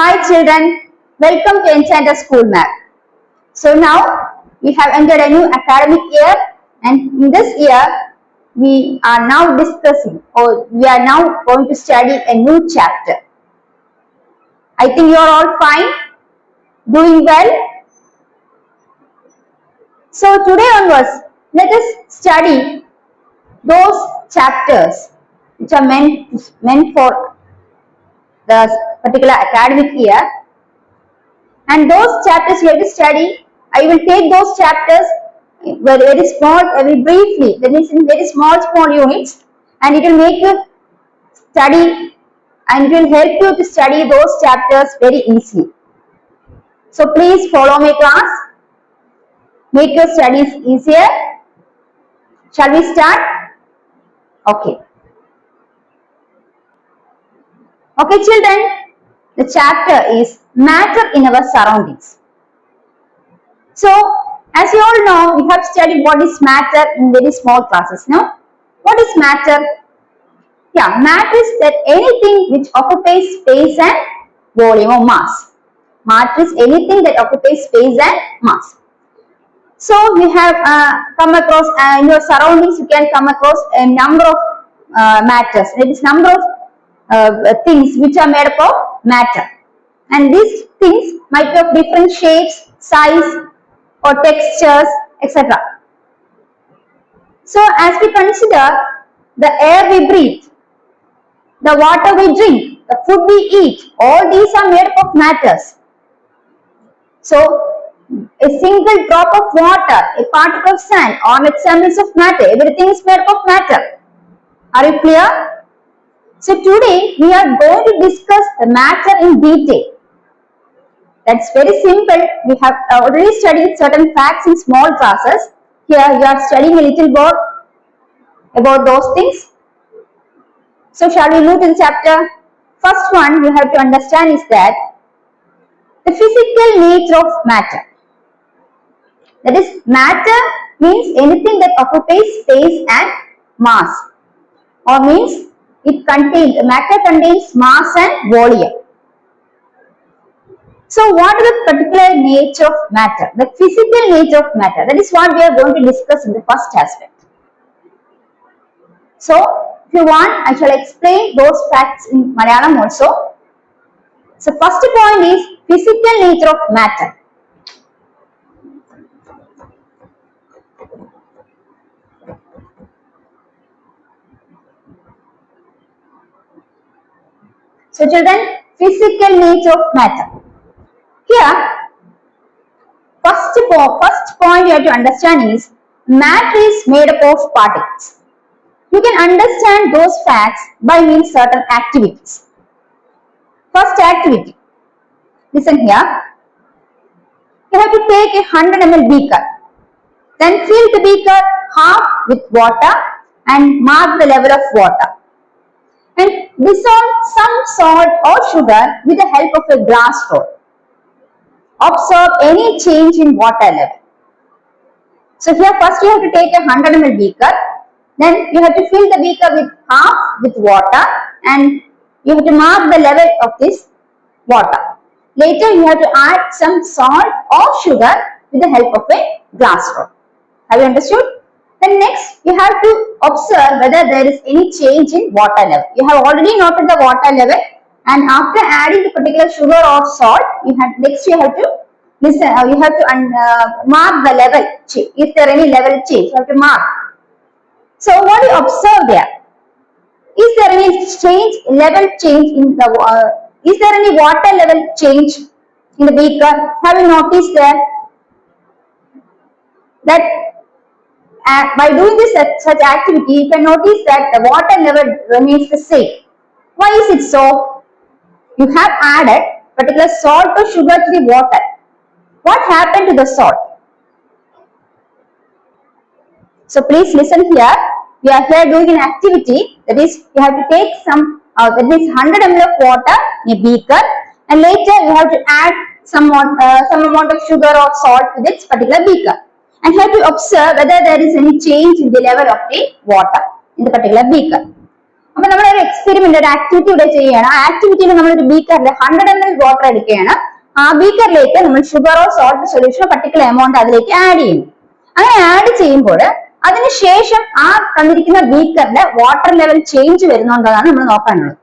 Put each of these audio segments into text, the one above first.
Hi children, welcome to Enchanter School Math. So now we have entered a new academic year, and in this year we are now discussing, or we are now going to study a new chapter. I think you are all fine, doing well. So today onwards, let us study those chapters which are meant for the particular academic year. And those chapters you have to study, I will take those chapters very small, very briefly, that means in very small units, and it will make you study and it will help you to study those chapters very easily. So please follow my class, make your studies easier. Shall we start? Okay. Okay children, the chapter is matter in our surroundings. So, as you all know, we have studied what is matter in very small classes, no? What is matter? Yeah, matter is that anything which occupies space and volume or mass. Matter is anything that occupies space and mass. So, we have come across, in your surroundings, you can come across a number of matters. It is number of things which are made up of matter. And these things might be of different shapes, size, or textures, etc. So, as we consider the air we breathe, the water we drink, the food we eat, all these are made up of matters. So, a single drop of water, a particle of sand, all examples of matter, everything is made up of matter. Are you clear? So, today we are going to discuss the matter in detail. That's very simple. We have already studied certain facts in small classes. Here you are studying a little more about those things. So shall we move to the chapter? First one you have to understand is that the physical nature of matter. That is, matter means anything that occupies space and mass, or means matter contains mass and volume. So what is the particular nature of matter? The physical nature of matter. That is what we are going to discuss in the first aspect. So if you want, I shall explain those facts in Malayalam also. So first point is physical nature of matter. So children, physical nature of matter. Here, first point you have to understand is matter is made up of particles. You can understand those facts by means certain activities. First activity, listen here. You have to take a 100 ml beaker. Then fill the beaker half with water and mark the level of water. And dissolve some salt or sugar with the help of a glass rod. Observe any change in water level. So here first you have to take a 100 ml beaker, then you have to fill the beaker with half with water and you have to mark the level of this water. Later you have to add some salt or sugar with the help of a glass rod. Have you understood? Then next you have to observe whether there is any change in water level. You have already noted the water level. And after adding the particular sugar or salt, you have to listen. You have to mark the level. If there any level change, you have to mark. So what do you observe there? Is there any level change in the? Is there any water level change in the beaker? Have you noticed that by doing this such activity, you can notice that the water level remains the same. Why is it so? You have added particular salt or sugar to the water. What happened to the salt? So please listen here. We are here doing an activity, that is you have to take some, that means 100 ml of water in a beaker, and later you have to add some amount of sugar or salt to this particular beaker. And you have to observe whether there is any change in the level of the water in the particular beaker. അപ്പൊ നമ്മൾ ഒരു experiment, ഒരു activity ഇവിടെ ചെയ്യുകയാണ്. ആ ആക്ടിവിറ്റിയിൽ നമ്മൾ ഒരു ബീക്കറിൽ 100 ml water എടുക്കുകയാണ്. ആ ബീക്കറിലേക്ക് നമ്മൾ ഷുഗറോ സോൾട്ട് സൊല്യൂഷനോ പർട്ടിക്കുലർ എമൗണ്ട് അതിലേക്ക് ആഡ് ചെയ്യും. അങ്ങനെ ആഡ് ചെയ്യുമ്പോൾ അതിനുശേഷം ആ തന്നിരിക്കുന്ന ബീക്കറിന്റെ വാട്ടർ ലെവൽ ചേഞ്ച് വരുന്നുണ്ടോന്നാണ് നമ്മൾ നോക്കാനുള്ളത്.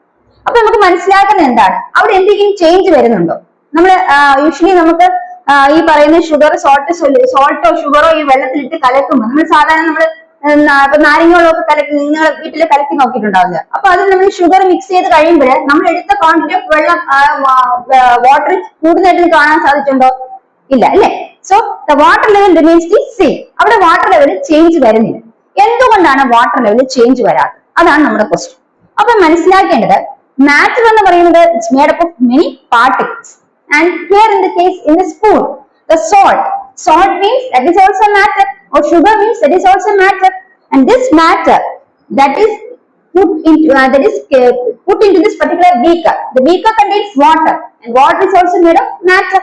അപ്പൊ നമുക്ക് മനസ്സിലാക്കുന്നത് എന്താണ്, അവിടെ എന്തെങ്കിലും ചേഞ്ച് വരുന്നുണ്ടോ? നമ്മൾ യൂഷ്വലി നമുക്ക് ഈ പറയുന്ന ഷുഗർ സോൾട്ടോ ഷുഗറോ ഈ വെള്ളത്തിലിട്ട് കലക്കുമ്പോൾ നമ്മൾ സാധാരണ നമ്മൾ ഇപ്പൊ നാരങ്ങകളോ ഒക്കെ കലക്കി നിങ്ങൾ വീട്ടിൽ കലക്കി നോക്കിയിട്ടുണ്ടാവില്ല. അപ്പൊ അതിൽ നമ്മൾ ഷുഗർ മിക്സ് ചെയ്ത് കഴിയുമ്പോൾ നമ്മൾ എടുത്ത ക്വാണ്ടിറ്റി ഓഫ് വെള്ളം വാട്ടർ കൂടുതലായിട്ട് കാണാൻ സാധിച്ചിട്ടുണ്ടോ? ഇല്ല അല്ലെ? So the water level remains the same. അവിടെ വാട്ടർ ലെവൽ ചേഞ്ച് വരുന്നില്ല. എന്തുകൊണ്ടാണ് വാട്ടർ ലെവൽ ചേഞ്ച് വരാത്തത്? അതാണ് നമ്മുടെ ക്വസ്റ്റ്യൻ. അപ്പൊ മനസ്സിലാക്കേണ്ടത് matter എന്ന് പറയുന്നത് it's made up of many particles, and here in the case in the spoon the salt means that is also matter, or sugar means that is also matter, and this matter that is put into this particular beaker, the beaker contains water, and water is also made of matter.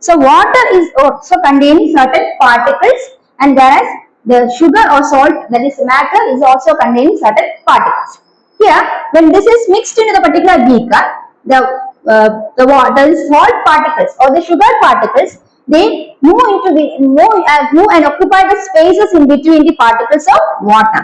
So water is also containing certain particles, and whereas the sugar or salt, that is matter, is also containing certain particles. Here, when this is mixed into the particular beaker, the salt particles or the sugar particles, they move and occupy the spaces in between the particles of water.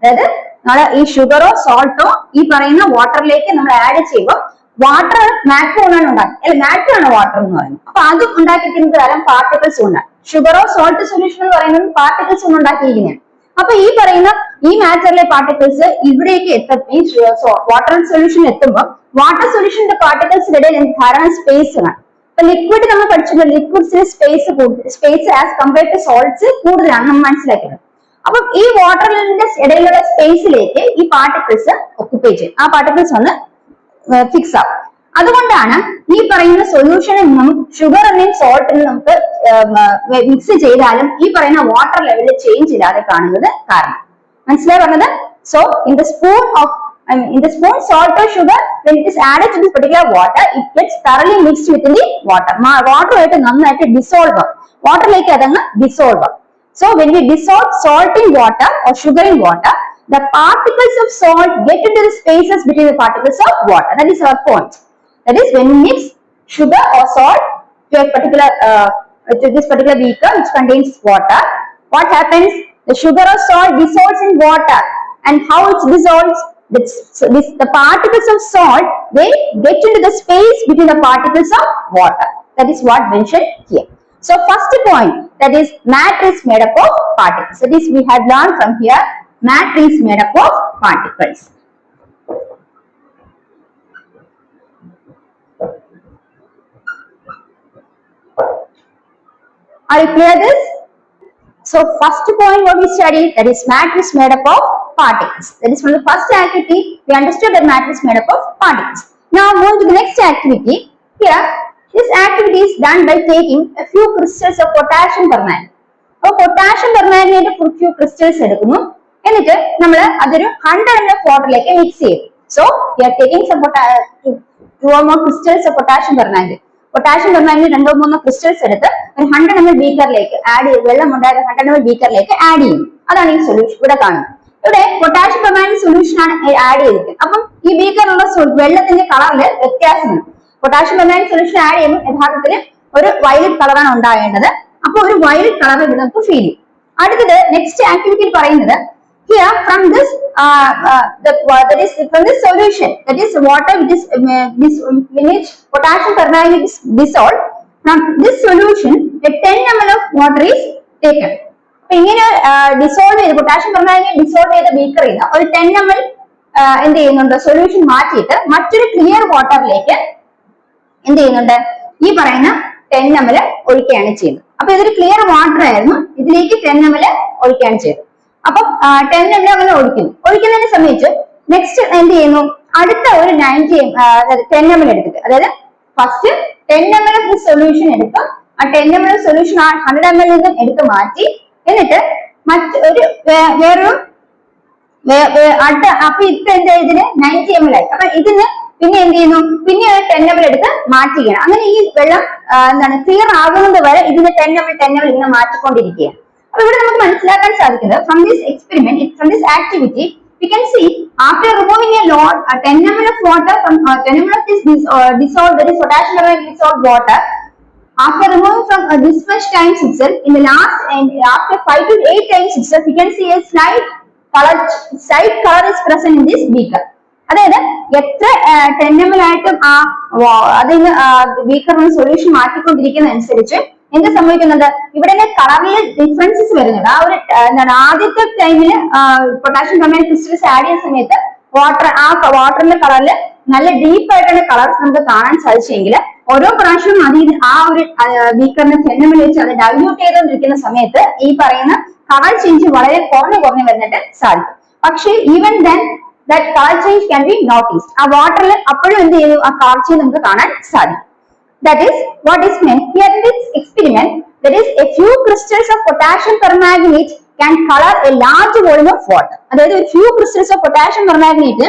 അതായത് നമ്മൾ ഈ ഷുഗറോ സോൾട്ടോ ഈ പറയുന്ന വാട്ടറിലേക്ക് നമ്മൾ add ചെയ്യുമ്പോൾ water matter കൊണ്ടാണ് ഉണ്ടാക്കുന്നത്, അല്ലെ? മാറ്റർ ആണ് വാട്ടർ എന്ന് പറയുന്നത്. അപ്പൊ അത് ഉണ്ടാക്കിയിരിക്കുന്നത് ധാരാളം പാർട്ടിക്കിൾസ് കൊണ്ടാണ്. ഷുഗറോ സോൾട്ട് സൊല്യൂഷൻ എന്ന് പറയുന്നത് പാർട്ടിക്കിൾസ് കൊണ്ട് ഉണ്ടാക്കിയിരിക്കുന്നതാണ്. അപ്പൊ ഈ പറയുന്ന ഈ മാറ്ററിലെ പാർട്ടിക്കിൾസ് ഇവിടേക്ക് വാട്ടർ സൊല്യൂഷൻ എത്തുമ്പോൾ വാട്ടർ സൊല്യൂഷന്റെ പാർട്ടിക്കിൾസിന്റെ ഇടയിൽ ധാരാളം സ്പേസ് കാണും. അപ്പൊ ലിക്വിഡ് നമ്മൾ പഠിച്ചിട്ടുണ്ട്, ലിക്വിഡ്സിന് space as compare to solids കൂടുതലാണ് നമ്മൾ മനസ്സിലാക്കുന്നത്. അപ്പൊ ഈ വാട്ടറിന്റെ ഇടയിലുള്ള സ്പേസിലേക്ക് ഈ പാർട്ടിക്കിൾസ് ഒക്കുപ്പൈ ചെയ്യും. ആ പാർട്ടിക്കിൾസ് ഒന്ന് ഫിക്സ് ആവും. അതുകൊണ്ടാണ് ഈ പറയുന്ന സൊല്യൂഷനിൽ നിന്നും ഷുഗറിനെയും സോൾട്ടിനെയും നമുക്ക് മിക്സ് ചെയ്താലും ഈ പറയുന്ന വാട്ടർ ലെവലിൽ ചേഞ്ച് ഇല്ലാതെ കാണുന്നത് കാരണം. മനസ്സിലായി പറഞ്ഞത്? So in the spoon salt or sugar, when it is added to this particular water, it gets thoroughly mixed within the water. Water ആയിട്ട് നന്നായിട്ട് ഡിസോൾവ്, വാട്ടറിലേക്ക് അതങ്ങ് dissolve. So when we dissolve salt in water or sugar in water, the particles of salt get into the spaces between the particles of water. That is our point. That is, when we mix sugar or salt to a particular to this particular beaker which contains water, what happens? The sugar or salt dissolves in water, and how it dissolves? The particles of salt, they get into the space between the particles of water. That is what mentioned here. So first point, that is matter is made up of particles. That is, we have learned from here, matter is made up of particles. Are you clear this? So first point what we studied, that is matter is made up of particles. That is, from the first activity we understood that matter is made up of particles. Now moving to the next activity. Here this activity is done by taking a few crystals of potassium permanganate. അപ്പോൾ potassium permanganate few crystals എടുക്കുന്നു, എന്നിട്ട് നമ്മൾ അതൊരു 100 ml വാട്ടറിലേക്ക് mix ചെയ്യും. So we are taking some two or more crystals of potassium permanganate. Potassium permanganate 2-3 crystals എടുത്ത് ഒരു 100 ml ബീക്കറിലേക്ക് add ചെയ്യും. വെള്ളം ഉണ്ടായിരുന്ന 100 ml ബീക്കറിലേക്ക് ആഡ് ചെയ്യും. അതാണ് ഈ സൊല്യൂഷൻ ഇവിടെ കാണുന്നത്. ഇവിടെ പൊട്ടാഷ്യം പെർമാംഗനേറ്റ് സൊല്യൂഷൻ ആണ് ആഡ് ചെയ്തിരിക്കുന്നത്. അപ്പം ഈ ബീക്കറിലുള്ള വെള്ളത്തിന്റെ കളറിൽ വ്യത്യാസമുണ്ട്. പൊട്ടാഷ്യം പെർമാംഗനേറ്റ് സൊല്യൂഷൻ ആഡ് ചെയ്യുമ്പോൾ യഥാർത്ഥത്തിൽ ഒരു വയലറ്റ് കളറാണ് ഉണ്ടാകേണ്ടത്. അപ്പൊ ഒരു വയലറ്റ് കളർ ഇവിടെ നമുക്ക് ഫീൽ ചെയ്യും. അടുത്തത് നെക്സ്റ്റ് ആക്ടിവിറ്റിയിൽ പറയുന്നത്, here from this from this solution, that is water which is in which potassium permanganate is dissolved, from this solution a 10 ml of water is taken. അപ്പൊ ഇങ്ങനെ ഡിസോൾവ് ചെയ്ത് potassium permanganate dissolve ചെയ്ത ബീക്കറിൽ നിന്ന് ഒരു 10 ml എന്ത് ചെയ്യുന്നുണ്ട്, solution മാറ്റിയിട്ട് മറ്റൊരു ക്ലിയർ വാട്ടറിലേക്ക് എന്ത് ചെയ്യുന്നുണ്ട്, ഈ പറയുന്ന 10 ml ഒഴിക്കുകയാണ് ചെയ്യുന്നത്. അപ്പൊ ഇതൊരു ക്ലിയർ വാട്ടർ ആയിരുന്നു, ഇതിലേക്ക് 10 ml ഒഴിക്കുകയാണ് ചെയ്തത്. അപ്പം 10 ml അങ്ങനെ ഒഴിക്കുന്നതിനെ സംബന്ധിച്ച് നെക്സ്റ്റ് എന്ത് ചെയ്യുന്നു, അടുത്ത ഒരു 10 ml എടുത്തിട്ട്, അതായത് ഫസ്റ്റ് 10 ml ഓഫ് സൊല്യൂഷൻ എടുക്കും. ആ 10 ml സൊല്യൂഷൻ 100 ml നിന്നും എടുത്ത് മാറ്റി, എന്നിട്ട് മറ്റൊരു വേറൊരു അടുത്ത, അപ്പൊ ഇപ്പൊ എന്താ ഇതിന് 90 ml ആയി. അപ്പൊ ഇതിന് പിന്നെ എന്ത് ചെയ്യുന്നു, പിന്നെ ഒരു 10 ml എടുത്ത് മാറ്റുകയാണ്. അങ്ങനെ ഈ വെള്ളം എന്താണ് ക്ലിയർ ആകുന്നത് വരെ ഇതിന് 10 ml ഇങ്ങനെ മാറ്റിക്കൊണ്ടിരിക്കുകയാണ്. അപ്പൊ ഇവിടെ നമുക്ക് മനസ്സിലാക്കാൻ സാധിക്കുന്നത്, from this experiment, from this activity We can see after removing a lot 10 ml of water from 10 ml of this dissolved, that is potassium permanganate dissolved water, after removing from this much times itself, in the last and after 5 to 8 times itself, we can see a slight color is present in this beaker. അതായത് എത്ര 10 ml ആയിട്ടും അതിന് ബീക്കറിന് solution മാറ്റിക്കൊണ്ടിരിക്കുന്ന അനുസരിച്ച് എന്ത് സംഭവിക്കുന്നുണ്ട്, ഇവിടെ കളറിൽ differences വരുന്നുണ്ട്. ആ ഒരു എന്താണ് ആദ്യത്തെ ടൈമിൽ പൊട്ടാഷ്യം പെർമാംഗനേറ്റ് ക്രിസ്റ്റൽസ് ആഡ് ചെയ്യുന്ന സമയത്ത് വാട്ടറിന്റെ കളറിൽ നല്ല ഡീപ്പ് ആയിട്ടുള്ള കളർസ് നമുക്ക് കാണാൻ സാധിച്ചെങ്കിൽ ഓരോ പ്രാവശ്യവും ആ ഒരു ബീക്കറിനെ 10 ml വെച്ച് അത് ഡൈല്യൂട്ട് ചെയ്തുകൊണ്ടിരിക്കുന്ന സമയത്ത് ഈ പറയുന്ന കളർ ചേഞ്ച് വളരെ കുറഞ്ഞു വരുന്നിട്ട് സാധിക്കും. പക്ഷേ even then that color change can be noticed. ആ വാട്ടറിൽ അപ്പോഴും എന്ത് ചെയ്തു, ആ കളർ ചേഞ്ച് നമുക്ക് കാണാൻ സാധിക്കും. That is what is meant here in this experiment. That is, a few crystals of potassium permanganate can color a large volume of water. അതായത് a few crystals of potassium permanganate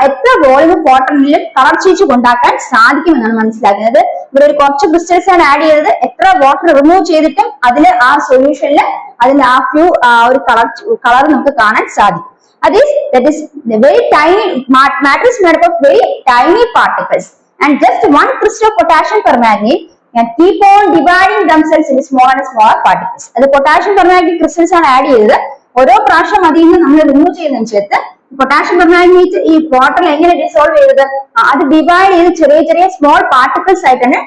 എത്ര volume of വാട്ടറിൽ colour change ഉണ്ടാക്കാൻ സാധിക്കുമെന്നാണ് മനസ്സിലാക്കുന്നത്. ഇവിടെ ഒരു കുറച്ച് crystals ആണ് ആഡ് ചെയ്തത്, എത്ര വാട്ടർ റിമൂവ് ചെയ്തിട്ടും അതിൽ ആ സൊല്യൂഷനിൽ അതിന്റെ ഒരു കളർ നമുക്ക് കാണാൻ സാധിക്കും. That is the very tiny matter is made up of very tiny particles, and just one crystal of potassium permanganate can keep on dividing themselves into smaller and smaller particles. അത് potassium permanganate crystals ആണ് add ചെയ്തത്. ഓരോ പ്രാവശ്യം അതിൽ നിന്ന് നമ്മൾ remove ചെയ്യുന്നതിനനുസരിച്ച് potassium permanganate ഈ വാട്ടറിൽ എങ്ങനെ ഡിസോൾവ് ചെയ്തത്, അത് ഡിവൈഡ് ചെയ്ത് ചെറിയ സ്മോൾ പാർട്ടിക്കിൾസ് ആയിട്ടാണ്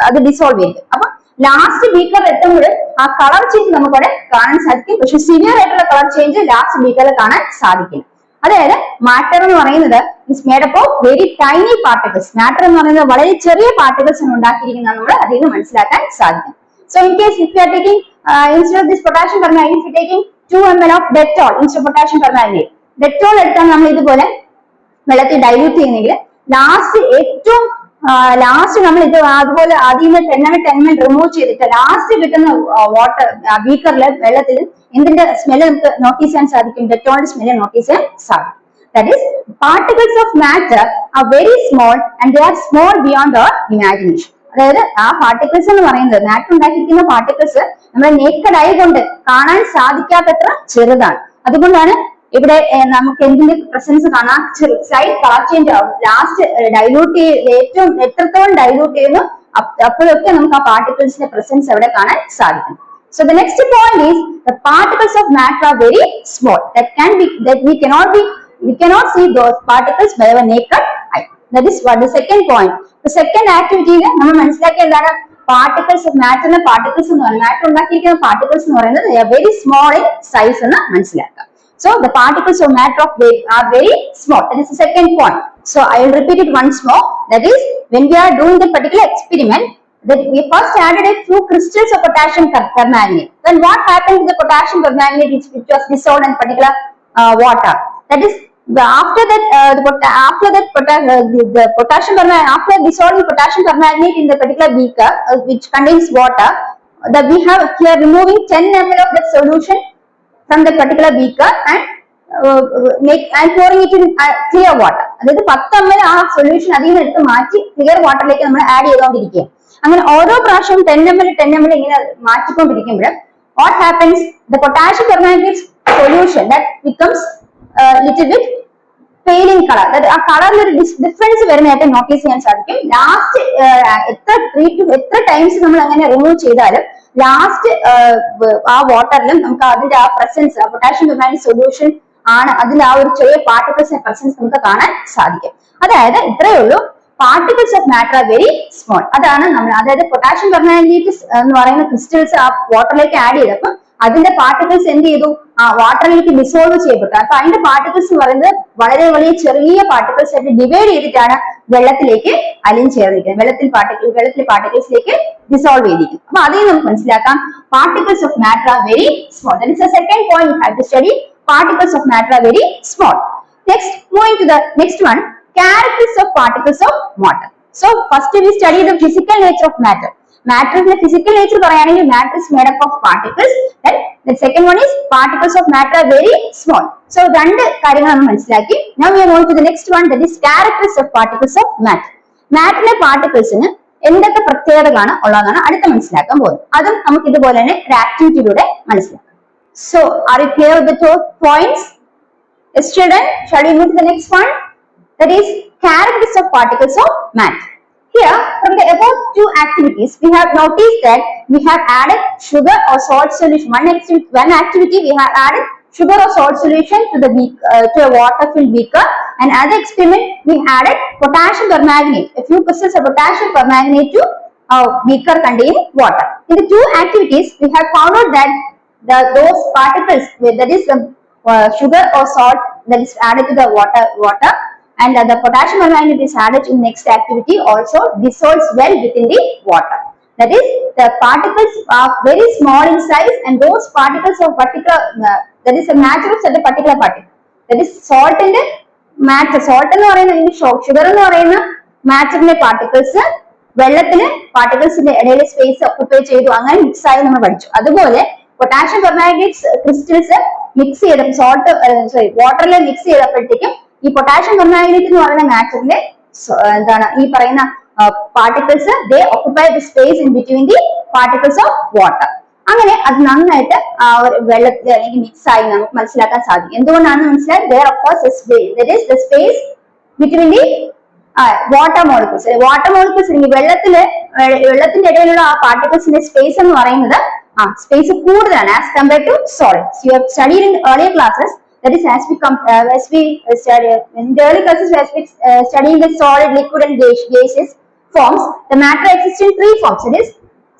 അത് ഡിസോൾവ് ചെയ്തത്. അപ്പൊ ലാസ്റ്റ് ബീക്കർ എത്തുമ്പോൾ ആ കളർ ചേഞ്ച് നമുക്കവിടെ കാണാൻ സാധിക്കും. പക്ഷെ സിവിയർ ആയിട്ടുള്ള കളർ ചേഞ്ച് ലാസ്റ്റ് ബീക്കറിൽ കാണാൻ സാധിക്കും. അതായത് മാറ്റർ എന്ന് പറയുന്നത് is made up of very tiny particles. Matter എന്ന് പറയുന്നത് വളരെ ചെറിയ പാർട്ടിക്കിൾസ് ആണ് ഉണ്ടാക്കിയിരിക്കുന്നത് നമ്മൾ അതിൽ നിന്ന് മനസ്സിലാക്കാൻ സാധിക്കും. So in case if you are taking instead of this potassium permanganate, if you taking 2 ml of Dettol instead of potassium permanganate, Dettol എടുത്താൽ നമ്മൾ ഇതുപോലെ വെള്ളത്തിൽ ഡൈല്യൂട്ട് ചെയ്യുന്നെങ്കിൽ ലാസ്റ്റ് നമ്മൾ ഇത് അതുപോലെ അതിൽ നിന്ന് 10 ml റിമൂവ് ചെയ്തിട്ട് ലാസ്റ്റ് കിട്ടുന്ന വാട്ടർ ബീക്കറിലെ വെള്ളത്തിൽ എന്തിന്റെ സ്മെല്ല് നമുക്ക് നോട്ടീസ് ചെയ്യാൻ സാധിക്കും, ഡെറ്റോളിന്റെ സ്മെല്ല് നോട്ടീസ് ചെയ്യാൻ സാധിക്കും. That is particles of matter are very small and they are small beyond our imagination. അതായത് ആ പാർട്ടിക്കിൾസ് എന്ന് പറയുന്നത് മാറ്റർ ഉണ്ടാക്കിയിരിക്കുന്ന പാർട്ടിക്കിൾസ് നമ്മുടെ നേക്കഡ് ഐ കൊണ്ട് കാണാൻ സാധിക്കാത്തത്ര ചെറുതാണ്. അതുകൊണ്ടാണ് ഇവിടെ നമുക്ക് എന്തിന്റെ പ്രസൻസ് കാണാം, സ്ലൈറ്റ് കളർ ചേഞ്ച് ആവും. ലാസ്റ്റ് ഡൈല്യൂട്ട് ഏറ്റവും എത്രത്തോളം ഡൈല്യൂട്ട് ചെയ്യുന്നു അപ്പോഴൊക്കെ നമുക്ക് ആ പാർട്ടിക്കിൾസിന്റെ പ്രസൻസ് അവിടെ കാണാൻ സാധിക്കും. So the next point is the particles of matter are very small. We cannot see those particles by our naked eye. That is what the second point. The second activity നമ്മൾ മനസ്സിലാക്കിയ എന്താണ്, particles of മാറ്ററിന്റെ particles എന്ന് പറയുന്നത് matter ഉണ്ടാക്കിയിരിക്കുന്ന particles എന്ന് പറയുന്നത് they are very small in size എന്ന് മനസ്സിലാക്കാം. So the particles of matter are very small. That is the second point. So I will repeat it once more. That is, when we are doing the particular experiment, that we first added a few crystals of potassium permanganate. Then what happened to the potassium permanganate which was dissolved in particular water? That is, after dissolving potassium permanganate in the particular beaker which contains water, that we have here removing 10 ml of that solution from the particular beaker and pouring it in clear water. അതായത് 10 ml ആ solution അതിൽ നിന്ന് എടുത്ത് മാറ്റി clear വാട്ടറിലേക്ക് നമ്മൾ add ചെയ്തുകൊണ്ടിരിക്കുക. അങ്ങനെ ഓരോ പ്രാവശ്യം 10 ml ഇങ്ങനെ മാറ്റിക്കൊണ്ടിരിക്കുമ്പോൾ what happens, the potassium permanganate solution that becomes little bit pale in color. ആ കളറിൽ ഒരു ഡിഫറൻസ് വരുന്നതായിട്ട് നോട്ടീസ് ചെയ്യാൻ സാധിക്കും. ലാസ്റ്റ് എത്ര ടൈംസ് നമ്മൾ അങ്ങനെ റിമൂവ് ചെയ്താലും ലാസ്റ്റ് ആ വാട്ടറിലും നമുക്ക് അതിന്റെ ആ പ്രസൻസ് പൊട്ടാഷ്യം പെർമാംഗനേറ്റ് സൊല്യൂഷൻ ആണ്, അതിൽ ആ ഒരു ചെറിയ പാർട്ടിക്കിൾസിന്റെ പ്രസൻസ് നമുക്ക് കാണാൻ സാധിക്കും. അതായത് ഇത്രയേ ഉള്ളൂ, particles of matter are very small. അതാണ് നമ്മൾ, അതായത് പൊട്ടാഷ്യം പെർമാംഗനേറ്റ് എന്ന് പറയുന്ന ക്രിസ്റ്റൽസ് ആ വാട്ടറിലേക്ക് ആഡ് ചെയ്തപ്പോൾ അതിന്റെ പാർട്ടിക്കിൾസ് എന്ത് ചെയ്തു, ആ വാട്ടറിലേക്ക് ഡിസോൾവ് ചെയ്യപ്പെട്ടു. അപ്പൊ അതിന്റെ പാർട്ടിക്കിൾസ് എന്ന് പറയുന്നത് വളരെ വലിയ ചെറിയ പാർട്ടിക്കിൾസ് ആയിട്ട് ഡിവൈഡ് ചെയ്തിട്ടാണ് വെള്ളത്തിലേക്ക് അലിഞ്ഞ് ചേർന്നിരിക്കുന്നത്, വെള്ളത്തിലെ പാർട്ടിക്കിൾസിലേക്ക് ഡിസോൾവ് ചെയ്തിരിക്കും. അപ്പൊ അതിൽ നമുക്ക് മനസ്സിലാക്കാം particles of matter are very small. That is the second point you have to study. Particles of matter are very small. Next, moving to the next one, characteristics of particles of matter. So first we study the physical nature of matter. Matter is the physical nature പറയുകയാണെങ്കിൽ matter is made up of particles. Then the second one is particles of matter are very small. So രണ്ട് കാര്യങ്ങൾ നമ്മൾ മനസ്സിലാക്കി. Now we are going to the next one, that is characteristics of particles of matter. മാറ്ററിലെ പാർട്ടിക്കിൾസിന് എന്തൊക്കെ പ്രത്യേകതകളാണ് ഉള്ളതെന്നാണ് അടുത്ത മനസ്സിലാക്കാൻ പോകുന്നത്. അതും നമുക്ക് ഇതുപോലെ തന്നെ ഒരു ആക്ടിവിറ്റിയിലൂടെ മനസ്സിലാക്കാം. So, are you clear with the 2 points? Student, shall we move to the next one? That is characteristics of particles of matter. Here, from the above two activities, we have noticed that we have added sugar or salt solution. One activity we have added sugar or salt solution to the to a water-filled beaker, and other experiment we added potassium permanganate, a few crystals of potassium permanganate to a beaker containing water. In the two activities, we have found out that those particles, that is the sugar or salt that is added to the water, and the potassium permanganate is added in next activity also dissolves well within the water. That is, the particles are very small in size, and those particles of particular that is a matter of a particular particle. That is salt in the matter. Salt എന്ന് പറയുന്ന sugar എന്ന് പറയുന്ന മാറ്ററിന്റെ particles വെള്ളത്തിന് പാർട്ടിക്കിൾസിന്റെ ഇടയിൽ space ഒക്കുപൈ ചെയ്തു, അങ്ങനെ mix ആയി നമ്മൾ പഠിച്ചു. അതുപോലെ പൊട്ടാഷ്യം പെർമാംഗനേറ്റ് ക്രിസ്റ്റൽസ് മിക്സ് ചെയ്ത വാട്ടറിൽ മിക്സ് ചെയ്തപ്പോഴത്തേക്കും ഈ പൊട്ടാഷ്യം പെർമാംഗനേറ്റ് എന്ന് പറയുന്ന മാറ്ററിന്റെ എന്താണ് ഈ പറയുന്ന particles they occupy the space in between the particles of water. അങ്ങനെ അത് നന്നായിട്ട് വെള്ളത്തിൽ അല്ലെങ്കിൽ മിക്സ് ആയി നമുക്ക് മനസ്സിലാക്കാൻ സാധിക്കും. എന്തുകൊണ്ടാണെന്ന് മനസ്സിലായി, there occurs a space, that is the space between the water molecules. Water molecules വെള്ളത്തിന്റെ ഇടയിലുള്ള ആ പാർട്ടിക്കിൾസിന്റെ സ്പേസ് എന്ന് പറയുന്നത് സ്പേസ് കൂടുതലാണ് as compared to solids. You have studied in earlier classes, that is as we study in the early classes as we studying the solid, liquid and gaseous forms. The matter exists in three forms, that is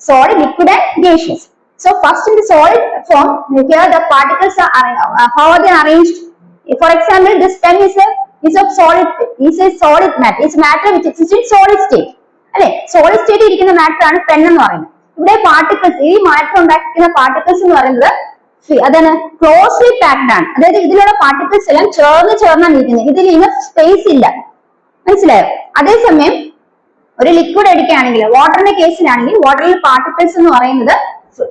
solid, liquid and gaseous. So first in the solid form, here the particles are how are they arranged? For example, this pen is of solid, is a solid matter. It's matter which exists in solid state. അല്ലെ, solid state ഇരിക്കുന്ന matter ആണ് pen എന്ന് പറയുന്നത്. ഇവിടെ particles, ഈ matter ഉണ്ടാക്കുന്ന particles എന്ന് പറയുന്നത് അതാണ് ക്ലോസ്ലി പാക്ഡ് ആണ്. അതായത് ഇതിലുള്ള പാർട്ടിക്കിൾസ് എല്ലാം ചേർന്നാണ് ഇരിക്കുന്നത്. ഇതിൽ ഇനഫ് സ്പേസ് ഇല്ല, മനസ്സിലായോ? അതേസമയം ഒരു ലിക്വിഡ് എടുക്കുകയാണെങ്കിൽ, വാട്ടറിന്റെ കേസിലാണെങ്കിൽ വാട്ടറിൽ പാർട്ടിക്കിൾസ് എന്ന് പറയുന്നത്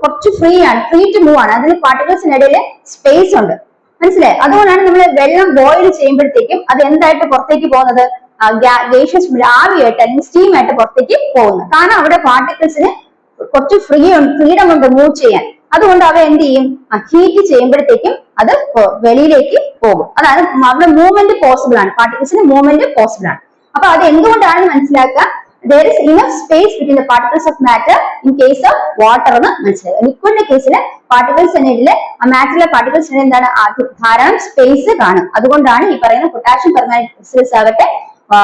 കുറച്ച് ഫ്രീ ടു മൂവ് ആണ്. അതിൽ പാർട്ടിക്കിൾസിനിടയിൽ സ്പേസ് ഉണ്ട്, മനസ്സിലായി? അതുകൊണ്ടാണ് നമ്മൾ വെള്ളം ബോയിൽ ചെയ്യുമ്പോഴത്തേക്കും അത് എന്തായിട്ട് പുറത്തേക്ക് പോകുന്നത്, ഗേഷ്യസ് ആവിയായിട്ട് അല്ലെങ്കിൽ സ്റ്റീം ആയിട്ട് പുറത്തേക്ക് പോകുന്നത്. കാരണം അവിടെ പാർട്ടിക്കിൾസിന് കുറച്ച് ഫ്രീഡം ഉണ്ട് മൂവ് ചെയ്യാൻ. അതുകൊണ്ട് അവ എന്ത് ചെയ്യും, ഹീറ്റ് ചെയ്യുമ്പോഴത്തേക്കും അത് വെളിയിലേക്ക് പോകും. അതാണ് അവിടെ മൂവ്മെന്റ് പോസിബിൾ ആണ്, പാർട്ടിക്കിൾസിന് മൂവ്മെന്റ് പോസിബിൾ ആണ്. അപ്പൊ അത് എന്തുകൊണ്ടാണ് മനസ്സിലാക്കുക, there is enough space between the particles of matter in case of water എന്ന് മനസ്സിലാക്കുക. ലിക്വിഡിന്റെ കേസിൽ പാർട്ടിക്കിൾസിനിടയില് ആ മാറ്ററിലെ പാർട്ടിക്കിൾസിന് എന്താണ് ധാരാളം സ്പേസ് കാണും. അതുകൊണ്ടാണ് ഈ പറയുന്ന പൊട്ടാഷ്യം പെർമാംഗനേറ്റ് ക്രിസ്റ്റൽസ് ആകട്ടെ,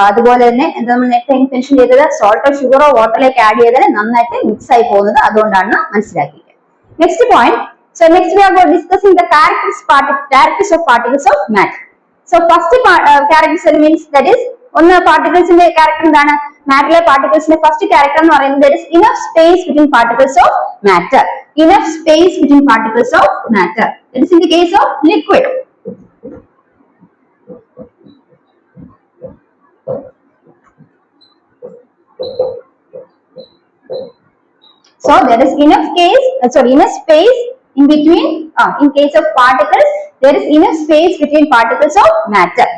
അതുപോലെ തന്നെ എന്താ നമ്മൾ നേരത്തെ മെൻഷൻ ചെയ്തത് സോൾട്ടോ ഷുഗറോ വാട്ടറിലേക്ക് ആഡ് ചെയ്താൽ നന്നായിട്ട് മിക്സ് ആയി പോകുന്നത് അതുകൊണ്ടാണ് മനസ്സിലാക്കിയത്. Next point, so next we are discussing the characteristics of particles of matter. So first characteristic means, that is ഒന്ന് പാർട്ടിക്കിൾസിന്റെ ക്യാരക്ടർ എന്താണ്, മാറ്ററിലെ പാർട്ടിക്കിൾസിന്റെ ഫസ്റ്റ് ക്യാരക്ടർ എന്ന് പറയുന്നത് there is enough space between particles of matter. Enough space between particles of matter. That is in the case of liquid. So there is enough space in between. In case of particles, there is enough space between particles of matter.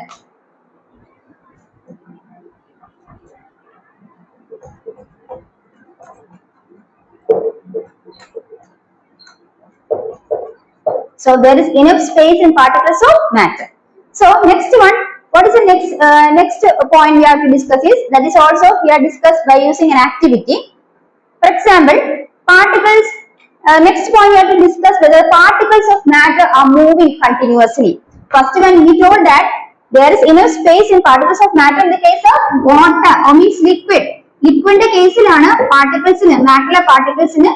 So there is enough space in particles of matter. So next one, what is the next point we have to discuss is, that is also we are discussed by using an activity. For example, particles. Next point we have to discuss whether particles of matter are moving continuously. First one we told that there is enough space in particles of matter in the case of water or means liquid. ലിക്വിഡിന്റെ കേസിലാണ് പാർട്ടിക്കിൾസിന്, മാറ്ററിലെ പാർട്ടിക്കിൾസിന്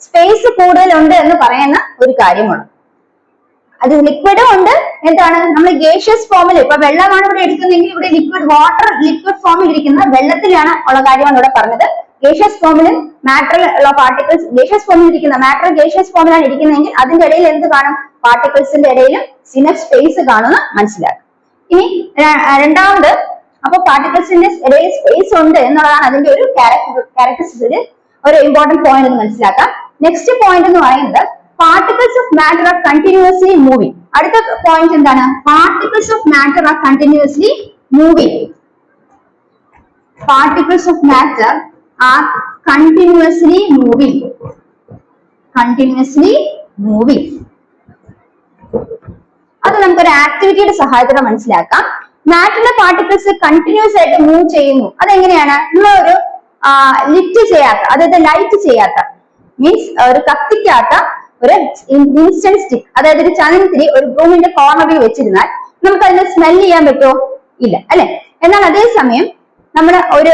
space കൂടുതലുണ്ട് എന്ന് പറയുന്ന ഒരു കാര്യമാണ്. അത് ലിക്വിഡും ഉണ്ട്, എന്താണ് നമ്മൾ ഗേഷ്യസ് ഫോമിൽ, ഇപ്പൊ വെള്ളമാണ് ഇവിടെ എടുക്കുന്നെങ്കിൽ ഇവിടെ ലിക്വിഡ് ഫോമിൽ ഇരിക്കുന്ന വെള്ളത്തിലാണ് ഉള്ള കാര്യമാണ് ഇവിടെ പറഞ്ഞത്. ഗേഷ്യസ് ഫോമിലും മാറ്ററിൽ ഉള്ള പാർട്ടിക്കിൾസ്, ഗേഷ്യസ് ഫോമിൽ ഇരിക്കുന്ന മാറ്റർ ഗേഷ്യസ് ഫോമിലാണ് ഇരിക്കുന്നതെങ്കിൽ അതിന്റെ ഇടയിൽ എന്ത് കാണും, പാർട്ടിക്കിൾസിന്റെ ഇടയിലും ഇനഫ് സ്പേസ് കാണുമെന്ന് മനസ്സിലാക്കും. ഇനി രണ്ടാമത്, അപ്പൊ പാർട്ടിക്കിൾസിന്റെ ഇടയിൽ സ്പേസ് ഉണ്ട് എന്നുള്ളതാണ് അതിന്റെ ഒരു ക്യാരക്ടറിസ്റ്റിക്സിന്റെ ഒരു ഇമ്പോർട്ടന്റ് പോയിന്റ് എന്ന് മനസ്സിലാക്കാം. നെക്സ്റ്റ് പോയിന്റ് എന്ന് പറയുന്നത് particles of matter are continuously moving. അടുത്ത പോയിന്റ് എന്താണ്, particles of matter are continuously moving. Particles of matter are continuously moving. Continuously moving. അത് നമുക്കൊരു ആക്ടിവിറ്റിയുടെ സഹായത്തോടെ മനസ്സിലാക്കാം. മാറ്ററിലെ പാർട്ടിക്കിൾസ് കണ്ടിന്യൂസ് ആയിട്ട് മൂവ് ചെയ്യുന്നു. അതെങ്ങനെയാണ്? നമ്മളൊരു ലിറ്റ് ചെയ്യാത്ത, അതായത് ലൈറ്റ് ചെയ്യാത്ത, മീൻസ് ഒരു കത്തിക്കാത്ത ഒരു ഇൻസ്റ്റന്റ് സ്റ്റിക്ക്, അതായത് ഒരു ചന്ദനത്തിരി ഒരു റൂമിന്റെ കോർണറിൽ വെച്ചിരുന്നാൽ നമുക്ക് അതിനെ സ്മെൽ ചെയ്യാൻ പറ്റുമോ? ഇല്ല, അല്ലെ? എന്നാൽ അതേസമയം നമ്മുടെ ഒരു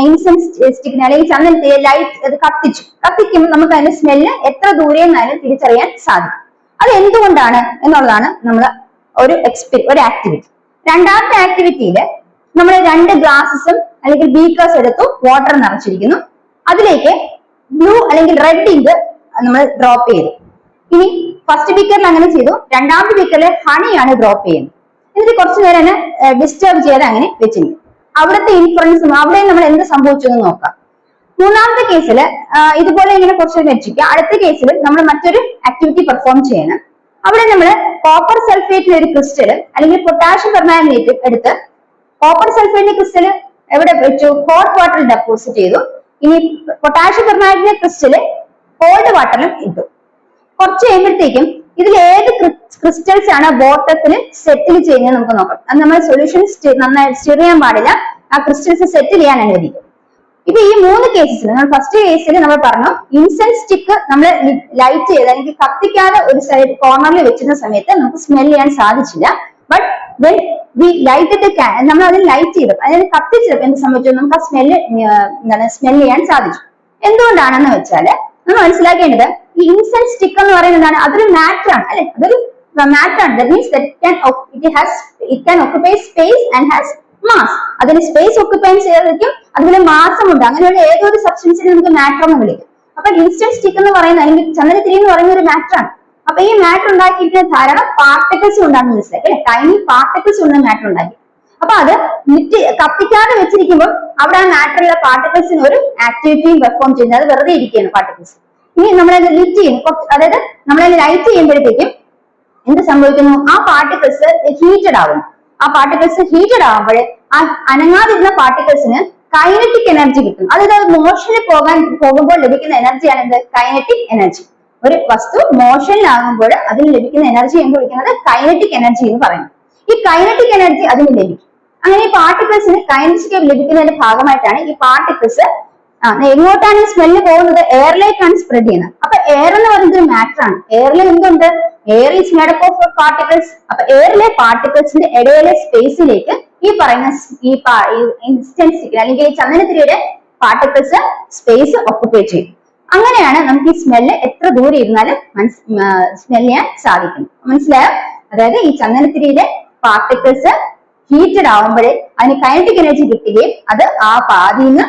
ഇൻസ്റ്റന്റ് സ്റ്റിക്കിനെ അല്ലെങ്കിൽ ചന്ദനത്തിരി ലൈറ്റ് അത് കത്തിക്കുമ്പോൾ നമുക്ക് അതിന്റെ സ്മെല്ല് എത്ര ദൂരെ നിന്നാലും തിരിച്ചറിയാൻ സാധിക്കും. അത് എന്തുകൊണ്ടാണ് എന്നുള്ളതാണ് നമ്മൾ ഒരു ആക്ടിവിറ്റി. രണ്ടാമത്തെ ആക്ടിവിറ്റിയില് നമ്മൾ 2 ഗ്ലാസസും അല്ലെങ്കിൽ ബീക്കേഴ്സ് എടുത്തു, വാട്ടർ നിറച്ചിരിക്കുന്നു. അതിലേക്ക് ബ്ലൂ അല്ലെങ്കിൽ റെഡ് ഇങ്ക് നമ്മൾ ഡ്രോപ്പ് ചെയ്തു. ഇനി ഫസ്റ്റ് ബീക്കറിൽ അങ്ങനെ ചെയ്തു, രണ്ടാമത്തെ ബീക്കറിൽ ഹണിയാണ് ഡ്രോപ്പ് ചെയ്യുന്നത്. എന്നിട്ട് കുറച്ചു നേരം തന്നെ ഡിസ്റ്റർബ് ചെയ്യാതെ അങ്ങനെ വെച്ചിരിക്കും. അവിടുത്തെ ഇൻഫ്ലുവൻസും അവിടെ നമ്മൾ എന്ത് സംഭവിച്ചു എന്ന് നോക്കാം. മൂന്നാമത്തെ കേസിൽ ഇതുപോലെ ഇങ്ങനെ കുറച്ച് വെച്ചിരിക്കുക. അടുത്ത കേസിൽ നമ്മൾ മറ്റൊരു ആക്ടിവിറ്റി പെർഫോം ചെയ്യണം. അവിടെ നമ്മൾ കോപ്പർ സൾഫേറ്റിലെ ഒരു ക്രിസ്റ്റൽ അല്ലെങ്കിൽ പൊട്ടാഷ്യം പെർമാംഗനേറ്റ് എടുത്ത് കോപ്പർ സൾഫേറ്റിന്റെ ക്രിസ്റ്റൽ എവിടെ വെച്ചു? ഹോട്ട് വാട്ടറിൽ ഡെപ്പോസിറ്റ് ചെയ്തു. ഇനി പൊട്ടാഷ്യം പെർമാംഗനേറ്റ് ക്രിസ്റ്റൽ കോൾഡ് വാട്ടറിലും ഇട്ടു. കുറച്ച് കഴിയുമ്പോഴത്തേക്കും ഇതിൽ ഏത് ക്രിസ്റ്റൽസ് ആണ് ബോട്ടത്തിൽ സെറ്റിൽ ചെയ്യുന്നത് നമുക്ക് നോക്കാം. അത് നമ്മൾ സൊല്യൂഷൻ നന്നായി സ്റ്റിർ ചെയ്യാൻ പാടില്ല, ആ ക്രിസ്റ്റൽസ് സെറ്റിൽ ചെയ്യാൻ അനുവദിക്കും. ഇപ്പൊ ഈ 3 കേസിൽ നമ്മൾ ഫസ്റ്റ് കേസിൽ നമ്മൾ പറഞ്ഞു ഇൻസെൻസ് സ്റ്റിക്ക് നമ്മൾ ലൈറ്റ് ചെയ്ത് അല്ലെങ്കിൽ കത്തിക്കാതെ ഒരു സൈഡ് കോർണറിൽ വെച്ചിരുന്ന സമയത്ത് നമുക്ക് സ്മെൽ ചെയ്യാൻ സാധിച്ചില്ല. ബട്ട് വെൻ വി ലൈറ്റ് നമ്മൾ അതിൽ ലൈറ്റ് ചെയ്തു, അതായത് കത്തിച്ചപ്പോൾ എന്ത് സംഭവിച്ചു? നമുക്ക് ആ സ്മെൽ ചെയ്യാൻ സാധിച്ചു. എന്തുകൊണ്ടാണെന്ന് വെച്ചാല് നമ്മൾ മനസ്സിലാക്കേണ്ടത് ഈ ഇൻസെൻസ് സ്റ്റിക്ക് എന്ന് പറയുന്നതാണ്, അതൊരു മാറ്റർ ആണ്, അല്ലെ? അതൊരു മാറ്റർ ആണ്. That means it can occupy space and has mass. അതിന് സ്പേസ് ഓക്കുപൈ ചെയ്തിരിക്കും, അതുപോലെ മാസമുണ്ട്. അങ്ങനെയുള്ള ഏതൊരു സബ്സ്റ്റൻസിനെ നമുക്ക് മാറ്റർ എന്ന് വിളിക്കും. അപ്പൊ ഇൻസ്റ്റന്റ് സ്റ്റിക്ക് എന്ന് പറയുന്ന അല്ലെങ്കിൽ ചന്ദനത്തിരി എന്ന് പറയുന്ന ഒരു മാറ്റർ ആണ്. അപ്പൊ ഈ മാറ്റർ ഉണ്ടാക്കിയിരിക്കുന്ന ധാരാളം പാർട്ടിക്കിൾസ് ഉണ്ടാകുന്ന മനസ്സിലാക്കി, അല്ലെ? ടൈനി പാർട്ടിക്കിൾസ് ഉള്ള മാറ്റർ ഉണ്ടാക്കി. അപ്പൊ അത് കത്തിക്കാതെ വെച്ചിരിക്കുമ്പോൾ അവിടെ ആ മാറ്ററിലുള്ള പാർട്ടിക്കിൾസിന് ഒരു ആക്ടിവിറ്റിയും പെർഫോം ചെയ്യുന്നത്, അത് വെറുതെ ഇരിക്കുകയാണ് പാർട്ടിക്കിൾസ്. ഇനി നമ്മളത് ലിറ്റ് ചെയ്യുന്നു, അതായത് നമ്മളത് ലൈറ്റ് ചെയ്യുമ്പോഴത്തേക്കും എന്ത് സംഭവിക്കുന്നു? ആ പാർട്ടിക്കിൾസ് ഹീറ്റഡ് ആകുന്നു. ആ പാർട്ടിക്കിൾസ് ഹീറ്റഡ് ആകുമ്പോൾ ആ അനങ്ങാതിരുന്ന പാർട്ടിക്കിൾസിന് കൈനറ്റിക് എനർജി കിട്ടും. അതായത് മോഷനിൽ പോകുമ്പോൾ ലഭിക്കുന്ന എനർജിയാണ് എന്ത്? Kinetic energy. ഒരു വസ്തു മോഷനിലാകുമ്പോൾ അതിന് ലഭിക്കുന്ന എനർജി എന്ന് വിളിക്കുന്നത് കൈനറ്റിക് എനർജി എന്ന് പറയുന്നത്. ഈ കൈനറ്റിക് എനർജി അതിന് ലഭിക്കും. അങ്ങനെ ഈ പാർട്ടിക്കിൾസിന് കൈനറ്റിക് ലഭിക്കുന്നതിന്റെ ഭാഗമായിട്ടാണ് ഈ പാർട്ടിക്കിൾസ് എങ്ങോട്ടാണ് ഈ സ്മെല്ല് പോകുന്നത്? എയറിലേക്കാണ് സ്പ്രെഡ് ചെയ്യുന്നത്. അപ്പൊ എയർ എന്ന് പറയുന്നത് ഒരു മാറ്റർ ആണ്. എയറിൽ എന്തുണ്ട്? Air is made up of particles. അപ്പൊ എയറിലെ പാർട്ടിക്കിൾസിന്റെ ഇടയിലെ സ്പേസിലേക്ക് ഈ പറയുന്ന ഇൻസ്റ്റന്റ് സ്റ്റിക്ക് അല്ലെങ്കിൽ ഈ ചന്ദനത്തിരിയുടെ പാർട്ടിക്കിൾസ് സ്പേസ് ഓക്കുപൈ ചെയ്യും. അങ്ങനെയാണ് നമുക്ക് ഈ സ്മെല്ല് എത്ര ദൂരെ ഇരുന്നാലും സ്മെൽ ചെയ്യാൻ സാധിക്കും. മനസ്സിലായോ? അതായത് ഈ ചന്ദനത്തിരിയുടെ പാർട്ടിക്കിൾസ് ഹീറ്റഡ് ആവുമ്പോഴേ അതിന് കൈനറ്റിക് എനർജി കിട്ടുകയും അത് ആ പാതിന്ന്